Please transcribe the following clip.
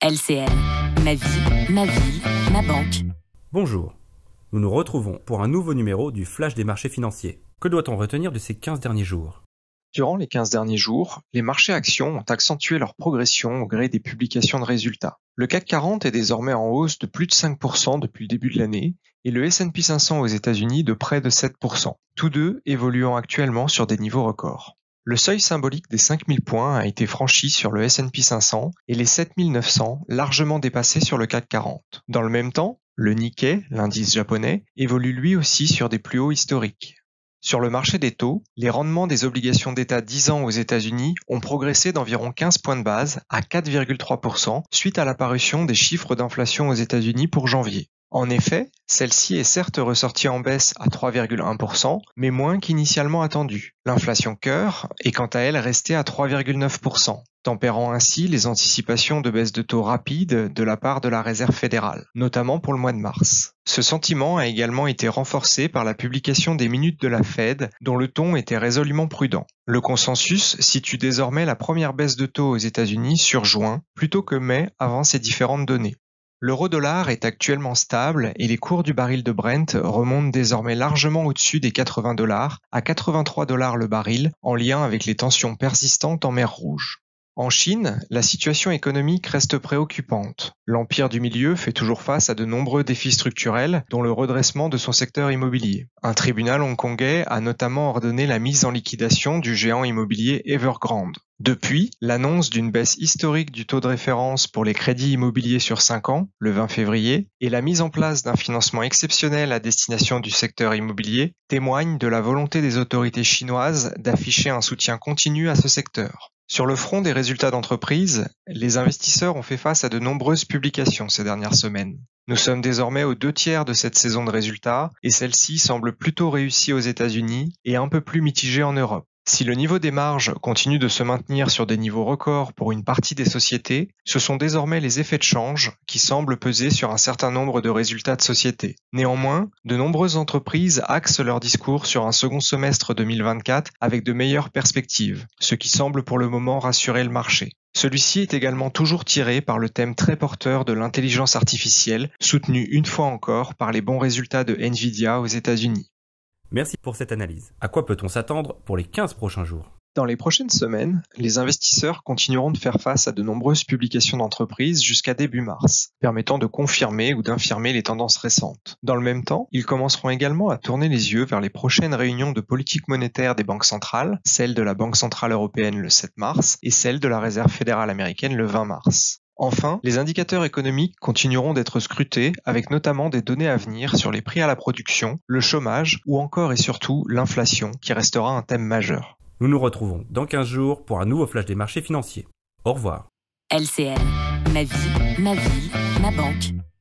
LCL, ma vie, ma ville, ma banque. Bonjour, nous nous retrouvons pour un nouveau numéro du Flash des marchés financiers. Que doit-on retenir de ces 15 derniers jours ? Durant les 15 derniers jours, les marchés actions ont accentué leur progression au gré des publications de résultats. Le CAC 40 est désormais en hausse de plus de 5% depuis le début de l'année et le S&P 500 aux États-Unis de près de 7%, tous deux évoluant actuellement sur des niveaux records. Le seuil symbolique des 5000 points a été franchi sur le S&P 500 et les 7900 largement dépassés sur le CAC 40. Dans le même temps, le Nikkei, l'indice japonais, évolue lui aussi sur des plus hauts historiques. Sur le marché des taux, les rendements des obligations d'État 10 ans aux États-Unis ont progressé d'environ 15 points de base à 4,3% suite à l'apparition des chiffres d'inflation aux États-Unis pour janvier. En effet, celle-ci est certes ressortie en baisse à 3,1%, mais moins qu'initialement attendu. L'inflation cœur est quant à elle restée à 3,9%, tempérant ainsi les anticipations de baisse de taux rapide de la part de la Réserve fédérale, notamment pour le mois de mars. Ce sentiment a également été renforcé par la publication des minutes de la Fed, dont le ton était résolument prudent. Le consensus situe désormais la première baisse de taux aux États-Unis sur juin, plutôt que mai avant ces différentes données. L'euro-dollar est actuellement stable et les cours du baril de Brent remontent désormais largement au-dessus des $80 à $83 le baril, en lien avec les tensions persistantes en mer Rouge. En Chine, la situation économique reste préoccupante. L'Empire du Milieu fait toujours face à de nombreux défis structurels, dont le redressement de son secteur immobilier. Un tribunal hongkongais a notamment ordonné la mise en liquidation du géant immobilier Evergrande. Depuis, l'annonce d'une baisse historique du taux de référence pour les crédits immobiliers sur 5 ans, le 20 février, et la mise en place d'un financement exceptionnel à destination du secteur immobilier témoignent de la volonté des autorités chinoises d'afficher un soutien continu à ce secteur. Sur le front des résultats d'entreprise, les investisseurs ont fait face à de nombreuses publications ces dernières semaines. Nous sommes désormais aux 2/3 de cette saison de résultats et celle-ci semble plutôt réussie aux États-Unis et un peu plus mitigée en Europe. Si le niveau des marges continue de se maintenir sur des niveaux records pour une partie des sociétés, ce sont désormais les effets de change qui semblent peser sur un certain nombre de résultats de sociétés. Néanmoins, de nombreuses entreprises axent leur discours sur un second semestre 2024 avec de meilleures perspectives, ce qui semble pour le moment rassurer le marché. Celui-ci est également toujours tiré par le thème très porteur de l'intelligence artificielle, soutenu une fois encore par les bons résultats de Nvidia aux États-Unis. Merci pour cette analyse. À quoi peut-on s'attendre pour les 15 prochains jours ? Dans les prochaines semaines, les investisseurs continueront de faire face à de nombreuses publications d'entreprises jusqu'à début mars, permettant de confirmer ou d'infirmer les tendances récentes. Dans le même temps, ils commenceront également à tourner les yeux vers les prochaines réunions de politique monétaire des banques centrales, celle de la Banque centrale européenne le 7 mars et celle de la Réserve fédérale américaine le 20 mars. Enfin, les indicateurs économiques continueront d'être scrutés avec notamment des données à venir sur les prix à la production, le chômage ou encore et surtout l'inflation qui restera un thème majeur. Nous nous retrouvons dans 15 jours pour un nouveau Flash des marchés financiers. Au revoir. LCL, ma vie, ma ville, ma banque.